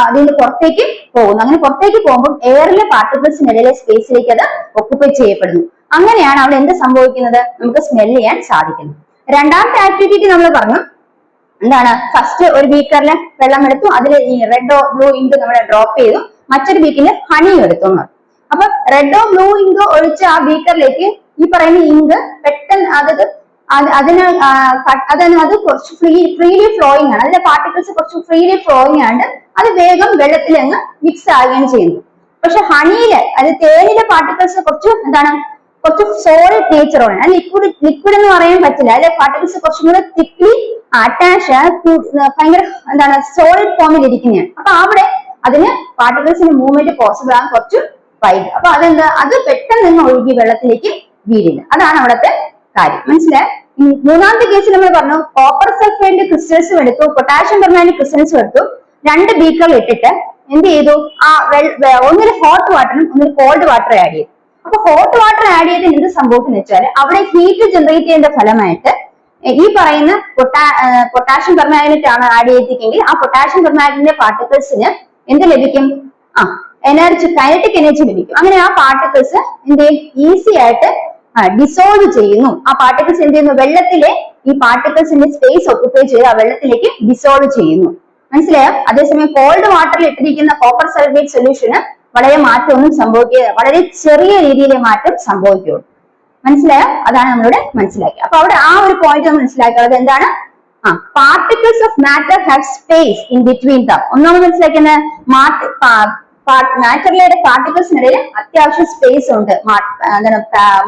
അതിന് പുറത്തേക്ക് പോകുന്നു. അങ്ങനെ പുറത്തേക്ക് പോകുമ്പോൾ എയറിലെ പാർട്ടിക്കിൾസിനിടയിലെ സ്പേസിലേക്ക് അത് ഓക്കുപൈ ചെയ്യപ്പെടുന്നു. അങ്ങനെയാണ് അവിടെ എന്ത് സംഭവിക്കുന്നത്? നമുക്ക് സ്മെൽ ചെയ്യാൻ സാധിക്കുന്നത്. രണ്ടാമത്തെ ആക്ടിവിറ്റി നമ്മൾ പറഞ്ഞു എന്താണ്? ഫസ്റ്റ് ഒരു ബീക്കറിൽ വെള്ളം എടുത്തു, അതിൽ ഈ റെഡോ ബ്ലൂ ഇങ്ക് നമ്മൾ ഡ്രോപ്പ് ചെയ്തു, മറ്റൊരു ബീക്കറിൽ ഹണിയും എടുത്തു. അപ്പൊ റെഡോ ബ്ലൂ ഇങ്ക് ഒഴിച്ച് ആ ബീക്കറിലേക്ക് ഈ പറയുന്ന ഇങ്ക് പെട്ടെന്ന് അത് കുറച്ച് ഫ്രീലി ഫ്ലോയിങ് ആണ്. അതിലെ പാർട്ടിക്കിൾസ് കുറച്ച് ഫ്രീലി ഫ്ലോയിങ് ആണ്. അത് വേഗം വെള്ളത്തിൽ അങ്ങ് മിക്സ് ആവുകയാണ് ചെയ്യുന്നത്. പക്ഷെ ഹണിയില് അത് തേനിലെ പാർട്ടിക്കിൾസ് കുറച്ച് സോളിഡ് നേച്ചറാണ്. ലിക്വിഡ് എന്ന് പറയാൻ പറ്റില്ല. അതിലെ പാർട്ടിക്കിൾസ് കുറച്ചും കൂടെ തിക്ലി അറ്റാച്ച് ഭയങ്കര സോളിഡ് ഫോമിൽ ഇരിക്കുന്നതാണ്. അപ്പൊ അവിടെ അതിന് പാർട്ടിക്കിൾസിന്റെ മൂവ്മെന്റ് പോസിബിൾ ആകാൻ കുറച്ച് വൈകും. അപ്പൊ അത് പെട്ടെന്ന് ഒഴുകി വെള്ളത്തിലേക്ക് വീഴില്ല. അതാണ് അവിടുത്തെ കാര്യം. മനസ്സിലായി? മൂന്നാമത്തെ കേസിൽ നമ്മൾ പറഞ്ഞു കോപ്പർ സൾഫേറ്റിന്റെ ക്രിസ്റ്റൽസും എടുത്തു, പൊട്ടാഷ്യം പെർമാംഗനേറ്റ് ക്രിസ്റ്റൽസും എടുത്തു, 2 ബീക്കറിൽ ഇട്ടിട്ട് എന്ത് ചെയ്തു? ഒന്നിൽ ഹോട്ട് വാട്ടറും ഒന്നിൽ കോൾഡ് വാട്ടർ ആഡ് ചെയ്തു. അപ്പൊ ഹോട്ട് വാട്ടർ ആഡ് ചെയ്തതിന് എന്ത് സംഭവിക്കുന്നു വെച്ചാൽ അവിടെ ഹീറ്റ് ജനറേറ്റ് ചെയ്യുന്ന ഫലമായിട്ട് ഈ പറയുന്ന പൊട്ടാഷ്യം പെർമാംഗനേറ്റ് ആണ് ആഡ് ചെയ്തിരിക്കെങ്കിൽ ആ പൊട്ടാഷ്യം പെർമാംഗനേറ്റിന്റെ പാർട്ടിക്കിൾസിന് എന്ത് ലഭിക്കും? എനർജി, കൈനറ്റിക് എനർജി ലഭിക്കും. അങ്ങനെ ആ പാർട്ടിക്കിൾസ് എന്ത് ചെയ്യും? ഈസി ആയിട്ട് ഡിസോൾവ് ചെയ്യുന്നു. ആ പാർട്ടിക്കിൾസ് എന്ത് ചെയ്യുന്നു? വെള്ളത്തിലെ ഈ പാർട്ടിക്കിൾസിന്റെ സ്പേസ് ഓക്കുപൈ ചെയ്ത് ആ വെള്ളത്തിലേക്ക് ഡിസോൾവ് ചെയ്യുന്നു. മനസ്സിലായോ? അതേസമയം കോൾഡ് വാട്ടറിൽ ഇട്ടിരിക്കുന്ന കോപ്പർ സൾഫേറ്റ് സൊല്യൂഷന് വളരെ മാറ്റമൊന്നും സംഭവിക്കുക, വളരെ ചെറിയ രീതിയിലെ മാറ്റം സംഭവിക്കുകയുള്ളൂ. മനസ്സിലായോ? അതാണ് നമ്മളിവിടെ മനസ്സിലാക്കിയത്. അപ്പൊ അവിടെ ആ ഒരു പോയിന്റ് നമ്മൾ മനസ്സിലാക്കുന്നത് എന്താണ്? Particles of matter have space in between them. ഒന്നാമത് മനസ്സിലാക്കുന്നത് മാറ്ററിലെ പാർട്ടിക്കിൾസിനിടയിൽ അത്യാവശ്യം സ്പേസ് ഉണ്ട്.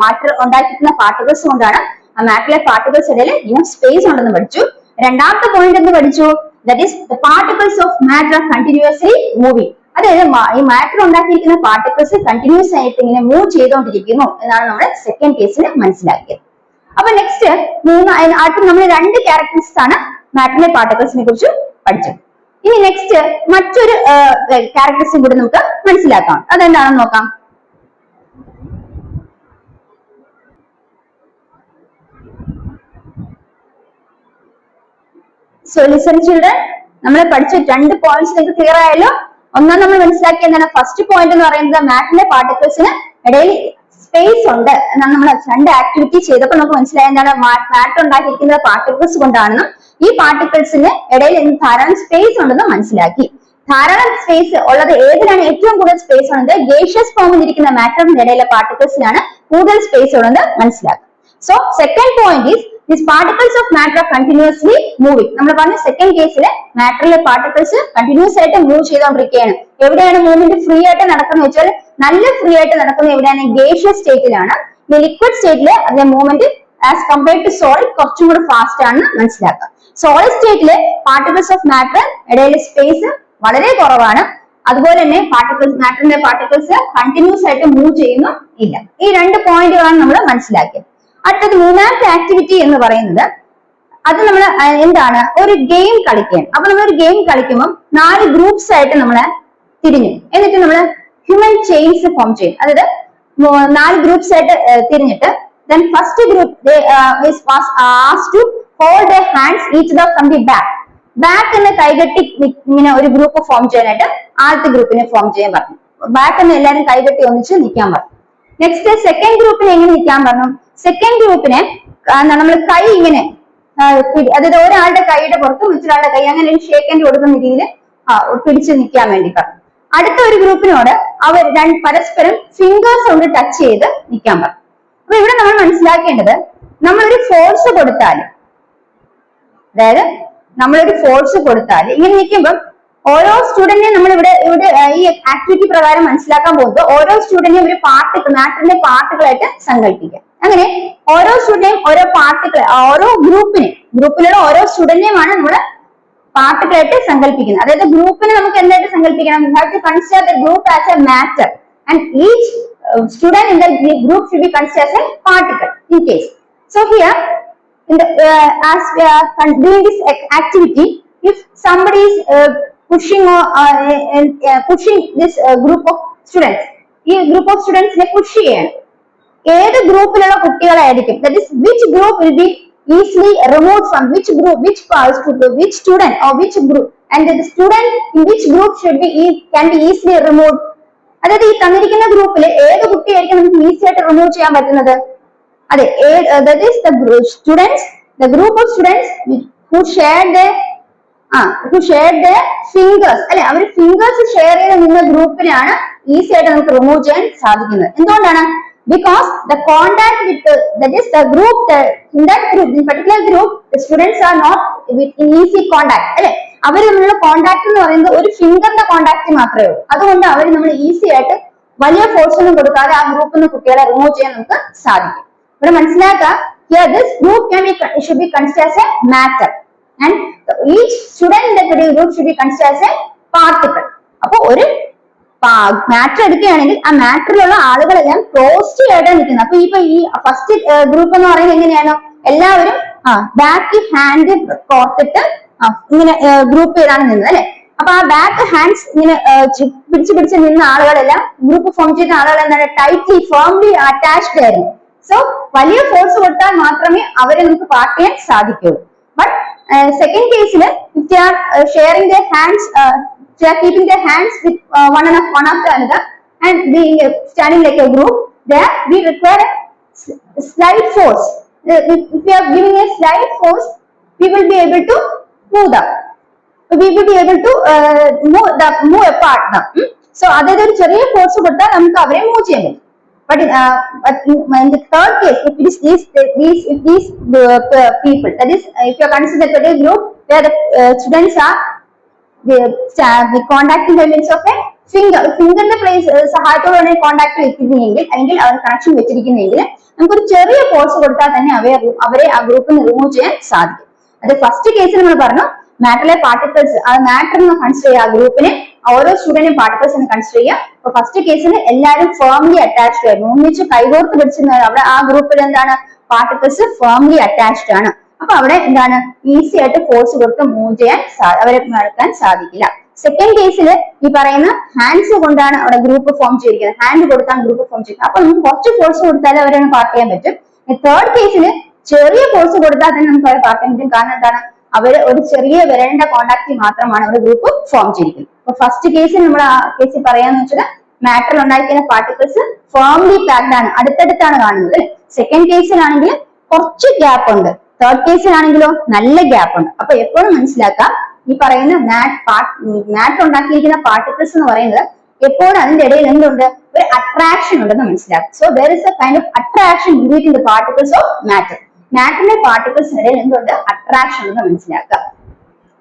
മാറ്റർ ഉണ്ടാക്കിയിരിക്കുന്ന പാർട്ടിക്കിൾസ് കൊണ്ടാണ് ആ മാറ്ററിലെ പാർട്ടിക്കിൾസ് ഇടയിൽ ഇനം സ്പേസ് ഉണ്ടെന്ന് പഠിച്ചു. രണ്ടാമത്തെ പോയിന്റ് എന്ന് പഠിച്ചു, that is the particles of matter are continuously moving. അതായത് ഈ മാറ്റർ ഉണ്ടാക്കിയിരിക്കുന്ന പാർട്ടിക്കിൾസ് കണ്ടിന്യൂസ് ആയിട്ട് ഇങ്ങനെ മൂവ് ചെയ്തുകൊണ്ടിരിക്കുന്നു എന്നാണ് നമ്മൾ സെക്കൻഡ് കേസിൽ മനസ്സിലാക്കിയത്. അപ്പൊ നെക്സ്റ്റ് അടുത്ത നമ്മൾ രണ്ട് ക്യാരക്ടറിസ്റ്റിക്സ് ആണ് മാറ്ററിലെ പാർട്ടിക്കിൾസിനെ കുറിച്ച് പഠിച്ചത്. ഇനി നെക്സ്റ്റ് മറ്റൊരു ക്യാരക്ടറിസ്റ്റിക്സ് കൂടി നമുക്ക് മനസ്സിലാക്കാം. അതെന്താണെന്ന് നോക്കാം. സോ ലിസൺ ചിൽഡ്രൻ, നമ്മൾ പഠിച്ച രണ്ട് പോയിന്റ്സ് നിങ്ങൾക്ക് ക്ലിയർ ആയല്ലോ. ഒന്നാം നമ്മൾ മനസ്സിലാക്കിയ എന്താണ്, ഫസ്റ്റ് പോയിന്റ് എന്ന് പറയുന്നത് മാറ്ററിലെ പാർട്ടിക്കിൾസിന് ഇടയിൽ സ്പേസ് ഉണ്ട് എന്നാണ്. നമ്മൾ രണ്ട് ആക്ടിവിറ്റി ചെയ്തപ്പോൾ നമുക്ക് മനസ്സിലായ എന്താണ്, മാറ്റർ ഉണ്ടാക്കിയിരിക്കുന്നത് പാർട്ടിക്കിൾസ് കൊണ്ടാണെന്നും ഈ പാർട്ടിക്കിൾസിന് ഇടയിൽ ധാരാളം സ്പേസ് ഉണ്ടെന്ന് മനസ്സിലാക്കി. ധാരാളം സ്പേസ് ഉള്ളത് ഏതിനാണ് ഏറ്റവും കൂടുതൽ സ്പേസ് ഉള്ളത്? ഗേഷ്യസ് ഫോമിൽ ഇരിക്കുന്ന മാറ്ററിന്റെ ഇടയിലെ പാർട്ടിക്കിൾസിനാണ് കൂടുതൽ സ്പേസ് ഉള്ളത് മനസ്സിലാക്കുക. So second point is these particles of matter are continuously moving. നമ്മൾ പറഞ്ഞ സെക്കൻഡ് കേസിലെ മാറ്ററിലെ പാർട്ടിക്കിൾസ് കണ്ടിന്യൂസ് ആയിട്ട് മൂവ് ചെയ്തുകൊണ്ടിരിക്കുകയാണ്. എവിടെയാണ് മൂവ്മെന്റ് ഫ്രീ ആയിട്ട് നടക്കുന്നത് വെച്ചാൽ നല്ല ഫ്രീ ആയിട്ട് നടക്കുന്നത് എവിടെയാണ്? ഗേഷ്യസ് സ്റ്റേറ്റിലാണ്. ലിക്വിഡ് സ്റ്റേറ്റില് അതിന്റെ movement as compared to solid കുറച്ചും കൂടി ഫാസ്റ്റ് ആണെന്ന് മനസ്സിലാക്കുക. സോളിഡ് സ്റ്റേറ്റില് പാർട്ടിക്കിൾസ് ഓഫ് മാറ്റർ ഇടയിലെ സ്പേസ് വളരെ കുറവാണ്. അതുപോലെ തന്നെ മാറ്ററിന്റെ പാർട്ടിക്കിൾസ് കണ്ടിന്യൂസ് ആയിട്ട് മൂവ് ചെയ്യുന്നു ഇല്ല. ഈ രണ്ട് പോയിന്റുകളാണ് നമ്മൾ മനസ്സിലാക്കിയത്. അടുത്തത് മൂന്നാമത്തെ ആക്ടിവിറ്റി എന്ന് പറയുന്നത്, അത് നമ്മൾ എന്താണ്, ഒരു ഗെയിം കളിക്കുകയാണ്. അപ്പൊ നമ്മൾ ഒരു ഗെയിം കളിക്കുമ്പോൾ 4 ഗ്രൂപ്പ്സ് ആയിട്ട് നമ്മളെ തിരിഞ്ഞു, എന്നിട്ട് നമ്മൾ ഹ്യൂമൻ ചെയിൻസ് ഫോം ചെയ്യും. അതായത് 4 ഗ്രൂപ്പ്സ് ആയിട്ട് തിരിഞ്ഞിട്ട് then first group was asked to hold their hands each other from the back എന്ന് കൈകെട്ടി ഇങ്ങനെ ഒരു ഗ്രൂപ്പ് ഫോം ചെയ്യാനായിട്ട് ആദ്യത്തെ ഗ്രൂപ്പിനെ ഫോം ചെയ്യാൻ പറഞ്ഞു. ബാക്ക് എന്ന് എല്ലാവരും കൈകെട്ടി ഒന്നിച്ച് നിൽക്കാൻ പറഞ്ഞു. നെക്സ്റ്റ് സെക്കൻഡ് ഗ്രൂപ്പിനെ എങ്ങനെ നിൽക്കാൻ പറഞ്ഞു? സെക്കൻഡ് ഗ്രൂപ്പിനെ നമ്മൾ കൈ ഇങ്ങനെ, അതായത് ഒരാളുടെ കൈയുടെ പുറത്ത് മറ്റൊരാളുടെ കൈ അങ്ങനെ ഒരു ഷേക്ക് ഹാൻഡ് കൊടുക്കുന്ന രീതിയിൽ പിടിച്ച് നിൽക്കാൻ വേണ്ടി പറഞ്ഞു. അടുത്ത ഒരു ഗ്രൂപ്പിനോട് അവർ പരസ്പരം ഫിംഗേഴ്സ് കൊണ്ട് ടച്ച് ചെയ്ത് നിൽക്കാൻ പറഞ്ഞു. അപ്പൊ ഇവിടെ നമ്മൾ മനസ്സിലാക്കേണ്ടത്, നമ്മളൊരു ഫോഴ്സ് കൊടുത്താൽ, അതായത് നമ്മളൊരു ഫോഴ്സ് കൊടുത്താൽ ഇങ്ങനെ നിൽക്കുമ്പോൾ ഓരോ സ്റ്റുഡന്റിനെയും നമ്മൾ ഇവിടെ ഈ ആക്ടിവിറ്റി പ്രകാരം മനസ്സിലാക്കാൻ പോകുന്നത്, ഓരോ സ്റ്റുഡന്റിനെയും ഒരു മാറ്ററിന്റെ പാർട്ടുകളായിട്ട് സങ്കല്പിക്കാം. അങ്ങനെ ഓരോ സ്റ്റുഡന്റിനെയും ഓരോ പാർട്ടുകൾ, ഓരോ ഗ്രൂപ്പിലുള്ള ഓരോ സ്റ്റുഡന്റിനെയുമാണ് നമ്മൾ പാർട്ടുകളായിട്ട് സങ്കല്പിക്കുന്നത്. അതായത് ഗ്രൂപ്പിനെ നമുക്ക് എന്തായിട്ട് സങ്കല്പിക്കണം? We have to consider the group as a matter and each student in the group should be considered as a particle in case. So here as we are doing this activity, if somebody is pushing this group of students, ഈ group of സ്റ്റുഡൻസിനെ push ചെയ്യണം. ഏത് ഗ്രൂപ്പിലുള്ള കുട്ടികളായിരിക്കും, that is which group will be easily removed from which group, which student or which group, and the student in which group can be easily removed. അതായത് ഈ തന്നിരിക്കുന്ന ഗ്രൂപ്പിൽ ഏത് കുട്ടിയായിരിക്കും നമുക്ക് ഈസി ആയിട്ട് റിമൂവ് ചെയ്യാൻ പറ്റുന്നത്? അതെ, that is the group of students who shared their fingers, അല്ലെ, അവർ ഫിംഗേഴ്സ് ഷെയർ ചെയ്ത് നിന്ന ഗ്രൂപ്പിനാണ് ഈസി ആയിട്ട് നമുക്ക് റിമൂവ് ചെയ്യാൻ സാധിക്കുന്നത്. എന്തുകൊണ്ടാണ്? Because the contact with that is the group, in that group, in particular group, the students are not in easy contact, അല്ലെ, അവർ തമ്മിലുള്ള കോണ്ടാക്ട് എന്ന് പറയുന്നത് ഒരു ഫിംഗറിന്റെ കോണ്ടാക്ട് മാത്രമേ ഉള്ളൂ. അതുകൊണ്ട് അവർ നമ്മൾ ഈസി ആയിട്ട് വലിയ ഫോഴ്സ് ഒന്നും കൊടുക്കാതെ ആ ഗ്രൂപ്പിൽ നിന്ന് കുട്ടികളെ റിമൂവ് ചെയ്യാൻ നമുക്ക് സാധിക്കും. ഇവിടെ മനസ്സിലാക്കുക, here this group should be considered as a matter and each student in that particular group should be considered as a particle. അപ്പൊ ഒരു മാറ്റർ എടുക്കുകയാണെങ്കിൽ ആ മാറ്ററിലുള്ള ആളുകളെല്ലാം ക്ലോസ് ആയിട്ടാണ് നിൽക്കുന്നത്. അപ്പൊ ഈ ഫസ്റ്റ് ഗ്രൂപ്പ് എന്ന് പറയുന്നത് എങ്ങനെയാണോ, എല്ലാവരും ബാക്ക് ഹാൻഡ് കോർത്തിട്ട് ഇങ്ങനെ ഗ്രൂപ്പ് ചെയ്താണ് നിന്നത്, അല്ലെ. അപ്പൊ ആ ബാക്ക് ഹാൻഡ്സ് ഇങ്ങനെ പിടിച്ച് നിന്ന ആളുകളെല്ലാം, ഗ്രൂപ്പ് ഫോം ചെയ്ത ആളുകൾ എന്താണ്, ടൈറ്റ്ലി ഫേംലി അറ്റാച്ച്ഡ് ആയിരുന്നു. സോ വലിയ ഫോഴ്സ് കൊടുത്താൽ മാത്രമേ അവരെ നമുക്ക് പാർട്ട് ചെയ്യാൻ സാധിക്കുള്ളൂ. ബട്ട് സെക്കൻഡ് കേസിൽ if they are sharing their hands, they are keeping their hands with one after another and being standing like a group, there we require a slight force. If we are giving a slight force, we will be able to move them. We will be able to move apart them. So അതായത് ഒരു ചെറിയ force കൊടുത്താൽ നമുക്ക് അവരെ move ചെയ്യാൻ പറ്റും. But in the third case, if these people, that is, if you are considered a group where the students are the contacting elements of a ഫിംഗറിന്റെ സഹായത്തോടെയാണ് contact വെക്കുന്നതെങ്കിൽ അല്ലെങ്കിൽ അവർ കണക്ഷൻ വെച്ചിരിക്കുന്നതെങ്കിൽ നമുക്കൊരു ചെറിയ ഫോഴ്സ് കൊടുത്താൽ തന്നെ അവരെ ആ ഗ്രൂപ്പിൽ നിന്ന് റിമൂവ് ചെയ്യാൻ സാധിക്കും. അത് ഫസ്റ്റ് കേസിൽ നമ്മൾ പറഞ്ഞു മാറ്ററിലെ പാർട്ടിക്കിൾസ് അത് മാറ്റർ എന്ന് കൺസിഡർ ചെയ്യുക, ഗ്രൂപ്പിനെ ഓരോ സ്റ്റുഡന്റും പാർട്ടിക്കിൾസ് എന്ന് കൺസിഡർ ചെയ്യുക. അപ്പൊ ഫസ്റ്റ് കേസിൽ എല്ലാവരും ഫേംലി അറ്റാച്ച്ഡ് ആയിരുന്നു, ഒന്നിച്ച് കൈകോർത്ത് പിടിച്ചിരുന്നത്. അവിടെ ആ ഗ്രൂപ്പിൽ എന്താണ് പാർട്ടിക്കിൾസ് ഫേംലി അറ്റാച്ച്ഡ് ആണ്. അപ്പൊ അവിടെ എന്താണ് ഈസി ആയിട്ട് ഫോഴ്സ് കൊടുത്ത് മൂവ് ചെയ്യാൻ അവരെ നടക്കാൻ സാധിക്കില്ല. സെക്കൻഡ് കേസിൽ ഈ പറയുന്ന ഹാൻഡ്സ് കൊണ്ടാണ് അവിടെ ഗ്രൂപ്പ് ഫോം ചെയ്തിരിക്കുന്നത്, ഹാൻഡ് കൊടുത്താണ് ഗ്രൂപ്പ് ഫോം ചെയ്യുന്നത്. അപ്പൊ നമുക്ക് കുറച്ച് ഫോഴ്സ് കൊടുത്താൽ അവരെ പാർട്ട് ചെയ്യാൻ പറ്റും. തേർഡ് കേസിൽ ചെറിയ ഫോഴ്സ് കൊടുത്താൽ തന്നെ നമുക്ക് അവരെ പാർട്ട് ചെയ്യാൻ പറ്റും. കാരണം എന്താണ് അവര് ഒരു ചെറിയ വിരലിന്റെ കോണ്ടാക്റ്റിൽ മാത്രമാണ് ഒരു ഗ്രൂപ്പ് ഫോം ചെയ്തിരിക്കുന്നത്. അപ്പൊ ഫസ്റ്റ് കേസിൽ നമ്മൾ ആ കേസിൽ പറയാന്ന് വെച്ചാൽ മാറ്ററിൽ ഉണ്ടായിരിക്കുന്ന പാർട്ടിക്കിൾസ് ഫേംലി പാക്ഡ് ആണ്, അടുത്തടുത്താണ് കാണുന്നത്. സെക്കൻഡ് കേസിലാണെങ്കിൽ കുറച്ച് ഗ്യാപ്പ് ഉണ്ട്, തേർഡ് കേസിലാണെങ്കിലോ നല്ല ഗ്യാപ്പ് ഉണ്ട്. അപ്പൊ എപ്പോഴും മനസ്സിലാക്കാം ഈ പറയുന്ന മാറ്റർ ഉണ്ടാക്കിയിരിക്കുന്ന പാർട്ടിക്കിൾസ് എന്ന് പറയുന്നത് എപ്പോഴും അതിന്റെ ഇടയിൽ എന്തുണ്ട്, ഒരു അട്രാക്ഷൻ ഉണ്ടെന്ന് മനസ്സിലാക്കും. So there is a kind of attraction between the particles of matter. മാറ്ററിന്റെ പാർട്ടിക്കിൾസിനിടയിൽ എന്തുണ്ട്, അട്രാക്ഷൻ ഉണ്ടെന്ന് മനസ്സിലാക്കാം.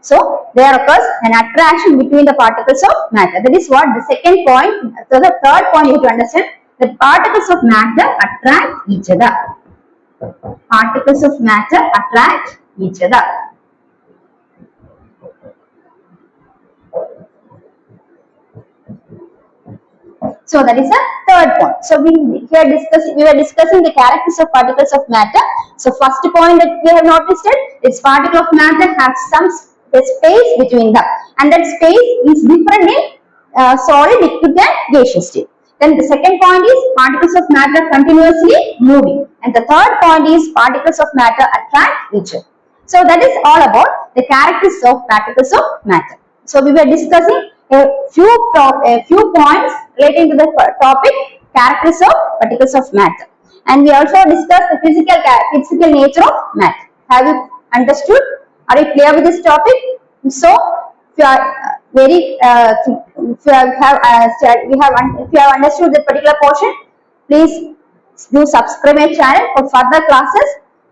So there occurs an attraction between the particles of matter. That is what the second point. So the third point you have to understand that particles of matter attract each other. Particles of matter attract each other. So that is the third point. So we were discussing the characters of particles of matter. So first point that we have noticed it, its particle of matter have some space between them, and that space is different in solid, liquid and gaseous state. Then the second point is particles of matter continuously moving, and the third point is particles of matter attract each other. So that is all about the characters of particles of matter. So we were discussing a few points relating to the topic characters of particles of matter, and we also discussed the physical nature of matter. Have you understood? Are you clear with this topic? So if you are if you have understood this particular portion, please do subscribe my channel for further classes.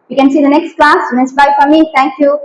You can see the next class. Bye from me. Thank you.